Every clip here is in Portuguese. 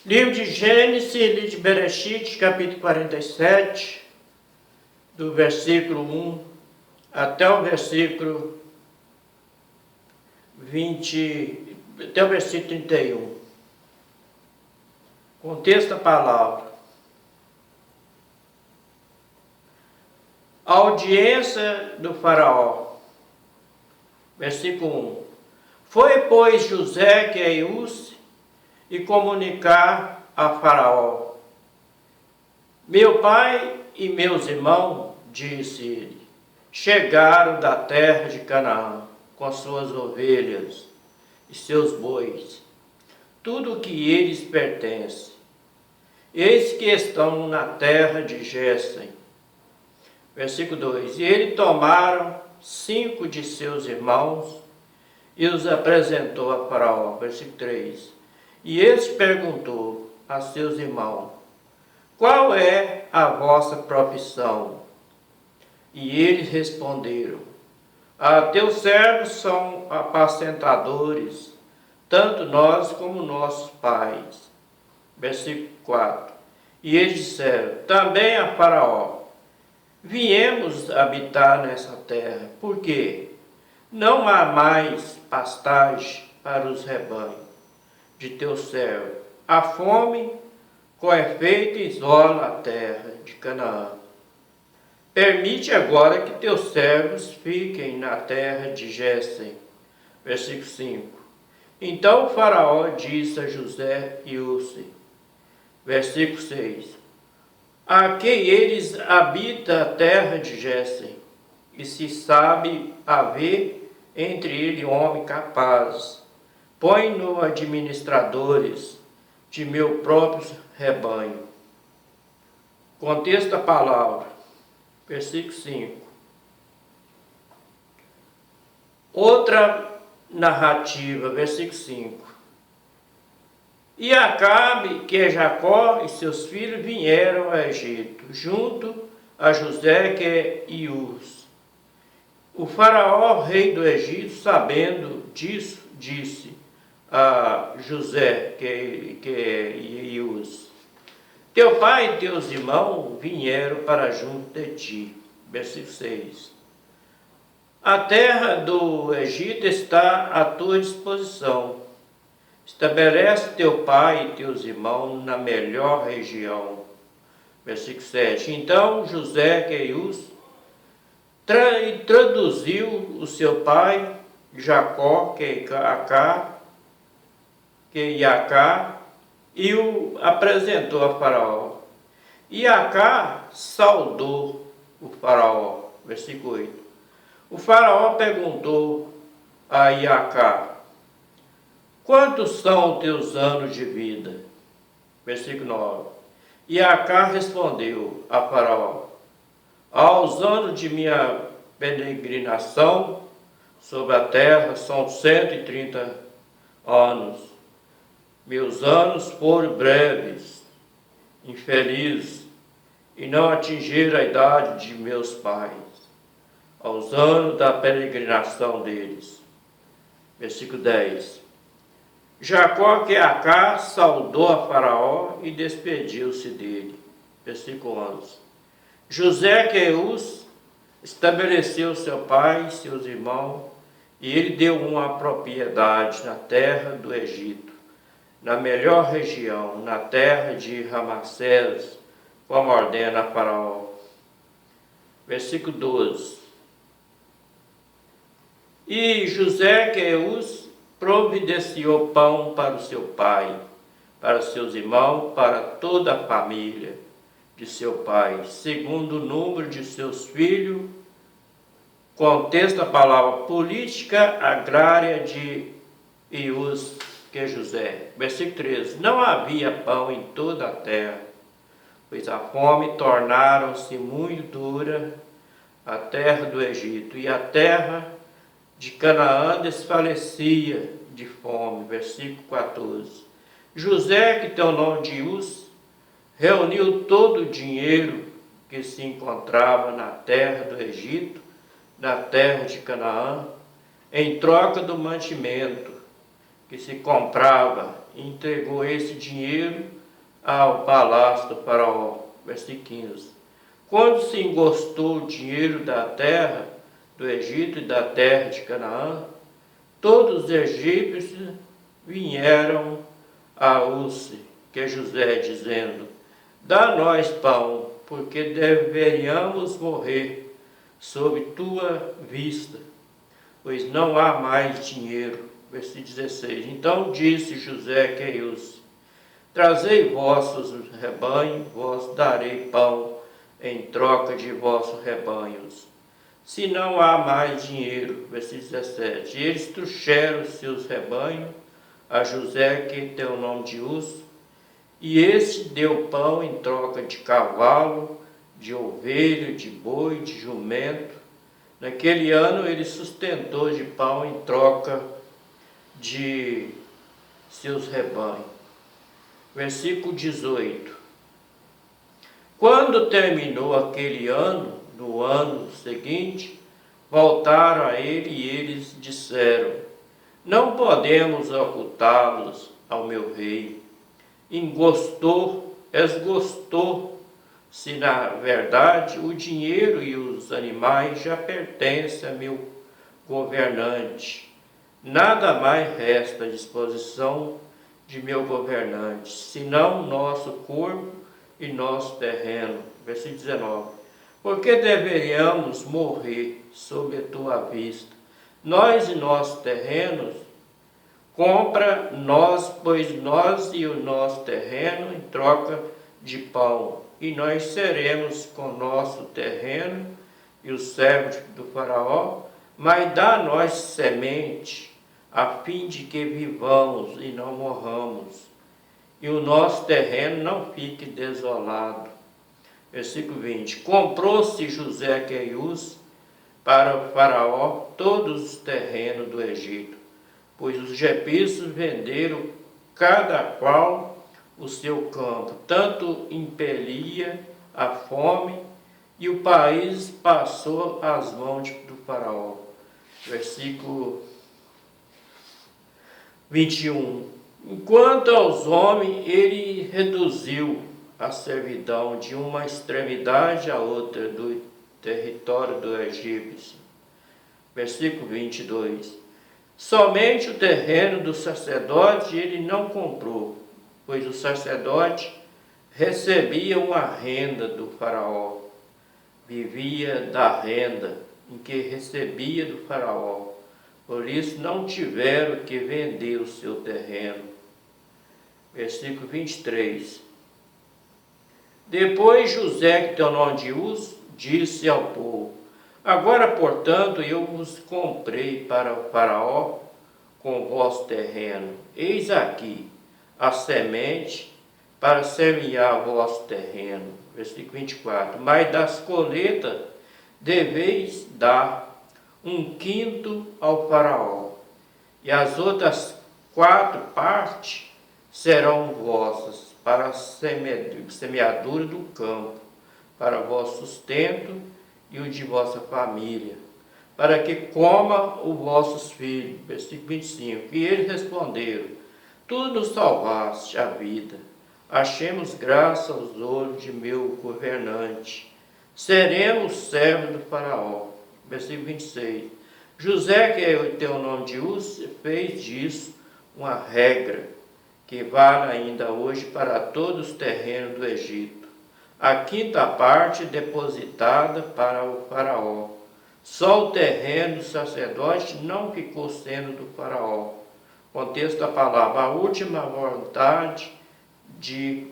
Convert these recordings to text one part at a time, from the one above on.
Livro de Gênesis, livro de Bereshit, capítulo 47, do versículo 1 até o versículo 20, até o versículo 31. Contexto da palavra. A audiência do faraó. Versículo 1. Foi, pois, José que é e comunicar a faraó: meu pai e meus irmãos, disse ele, chegaram da terra de Canaã com suas ovelhas e seus bois, tudo o que eles pertence. Eis que estão na terra de Gésem. Versículo 2. E eles tomaram 5 de seus irmãos e os apresentou a faraó. Versículo 3. E este perguntou a seus irmãos: qual é a vossa profissão? E eles responderam: teus servos são apacentadores, tanto nós como nossos pais. Versículo 4. E eles disseram também a faraó: viemos habitar nessa terra, porque não há mais pastagem para os rebanhos de teu servo. A fome, com efeito, isola a terra de Canaã. Permite agora que teus servos fiquem na terra de Gésem. Versículo 5. Então o faraó disse a José e Use. Versículo 6. A quem eles habitam a terra de Gésem, e se sabe haver entre ele homem capaz. Põe-no administradores de meu próprio rebanho. Contexto da palavra. Versículo 5. Outra narrativa, versículo 5. E Acabe, que é Jacó, e seus filhos vieram ao Egito, junto a José, que é Ius. O faraó, rei do Egito, sabendo disso, disse a José, que é Ius: teu pai e teus irmãos vieram para junto de ti. Versículo 6. A terra do Egito está à tua disposição. Estabelece teu pai e teus irmãos na melhor região. Versículo 7. Então José, que é Ius, traduziu o seu pai, Jacó, que é Iacá, e o apresentou a faraó. Iacá saudou o faraó. Versículo 8. O faraó perguntou a Iacá: quantos são os teus anos de vida? Versículo 9. Iacá respondeu a faraó: aos anos de minha peregrinação sobre a terra são 130 anos. Meus anos foram breves, infelizes, e não atingiram a idade de meus pais, aos anos da peregrinação deles. Versículo 10. Jacó, que é Acá, saudou a faraó e despediu-se dele. Versículo 11. José, que é Us, estabeleceu seu pai e seus irmãos, e ele deu uma propriedade na terra do Egito, na melhor região, na terra de Ramassés, como ordena a faraó. Versículo 12. E José, que é Us, providenciou pão para o seu pai, para seus irmãos, para toda a família de seu pai, segundo o número de seus filhos. Contexto a palavra política agrária de Ius, que é José. Versículo 13. Não havia pão em toda a terra, pois a fome tornaram-se muito dura a terra do Egito, e a terra de Canaã desfalecia de fome. Versículo 14. José, que tem o nome de Ius, reuniu todo o dinheiro que se encontrava na terra do Egito, na terra de Canaã, em troca do mantimento que se comprava e entregou esse dinheiro ao palácio do faraó. Versículo 15. Quando se engostou o dinheiro da terra do Egito e da terra de Canaã, todos os egípcios vieram a Use, que é José, dizendo: dá nós pão, porque deveríamos morrer sob tua vista, pois não há mais dinheiro. Versículo 16. Então disse José que Use: trazei vossos rebanhos, vos darei pão em troca de vossos rebanhos. Se não há mais dinheiro, versículo 17, eles trouxeram seus rebanhos a José, que tem o nome de Uz, e este deu pão em troca de cavalo, de ovelha, de boi, de jumento. Naquele ano ele sustentou de pão em troca de seus rebanhos. Versículo 18. Quando terminou aquele ano, no ano seguinte, voltaram a ele e eles disseram: não podemos ocultá-los ao meu rei. Esgostou, se na verdade o dinheiro e os animais já pertencem a meu governante. Nada mais resta à disposição de meu governante, senão nosso corpo e nosso terreno. Versículo 19. Porque deveríamos morrer sob a tua vista? Nós e nossos terrenos, compra nós, pois nós e o nosso terreno em troca de pão, e nós seremos com nosso terreno e os servos do faraó, mas dá nós semente, a fim de que vivamos e não morramos, e o nosso terreno não fique desolado. Versículo 20. Comprou-se José Queius para o faraó todos os terrenos do Egito, pois os egípcios venderam cada qual o seu campo, tanto impelia a fome, e o país passou às mãos do faraó. Versículo 21. Enquanto aos homens ele reduziu a servidão de uma extremidade à outra do território do egípcio. Versículo 22. Somente o terreno do sacerdote ele não comprou, pois o sacerdote recebia uma renda do faraó, vivia da renda em que recebia do faraó, por isso não tiveram que vender o seu terreno. Versículo 23. Depois José, que tem o nome de Uz, disse ao povo: agora, portanto, eu vos comprei para o faraó com o vosso terreno. Eis aqui a semente para semear o vosso terreno. Versículo 24. Mas das colheitas deveis dar 1/5 ao faraó, e as outras 4 partes serão vossas para a semeadura do campo, para o vosso sustento e o de vossa família, para que coma os vossos filhos. Versículo 25. E eles responderam: tu nos salvaste a vida, achemos graça aos olhos de meu governante, seremos servos do faraó. Versículo 26. José, que é o teu nome de Uz, fez disso uma regra que vale ainda hoje para todos os terrenos do Egito. A 5ª parte depositada para o faraó. Só o terreno do sacerdote não ficou sendo do faraó. Contexto da palavra: a última vontade de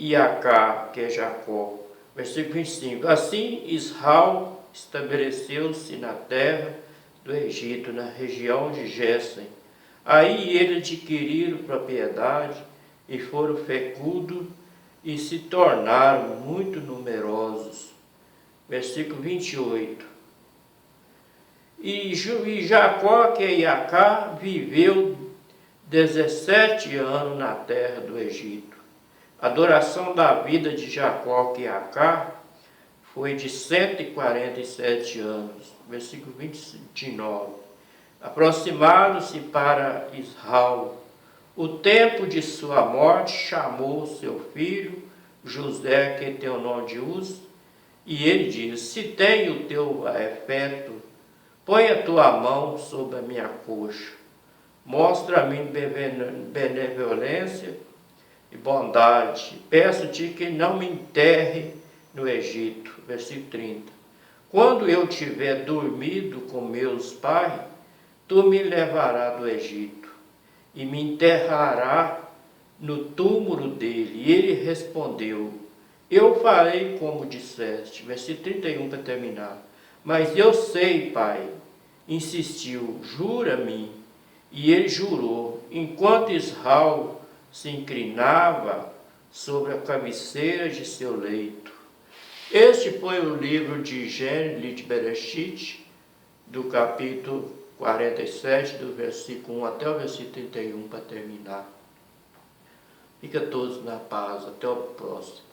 Iacá, que é Jacó. Versículo 25. Assim Israel estabeleceu-se na terra do Egito, na região de Gésen. Aí eles adquiriram propriedade e foram fecundos e se tornaram muito numerosos. Versículo 28. E Jacó, que é Iacá, viveu 17 anos na terra do Egito. A duração da vida de Jacó, que é Iacá, foi de 147 anos. Versículo 29. Aproximaram-se para Israel O tempo de sua morte chamou seu filho, José, que tem o nome de Uz, e ele diz: se tem o teu afeto, põe a tua mão sobre a minha coxa, mostra-me benevolência e bondade. Peço-te que não me enterre no Egito. Versículo 30. Quando eu tiver dormido com meus pais, tu me levarás do Egito e me enterrará no túmulo dele. E ele respondeu: eu farei como disseste. Versículo 31 para terminar. Mas eu sei, pai. Insistiu: jura-me. E ele jurou, enquanto Israel se inclinava sobre a cabeceira de seu leito. Este foi o livro de Gênesis de Bereshit, do capítulo 47, do versículo 1 até o versículo 31, para terminar. Fica todos na paz. Até o próximo.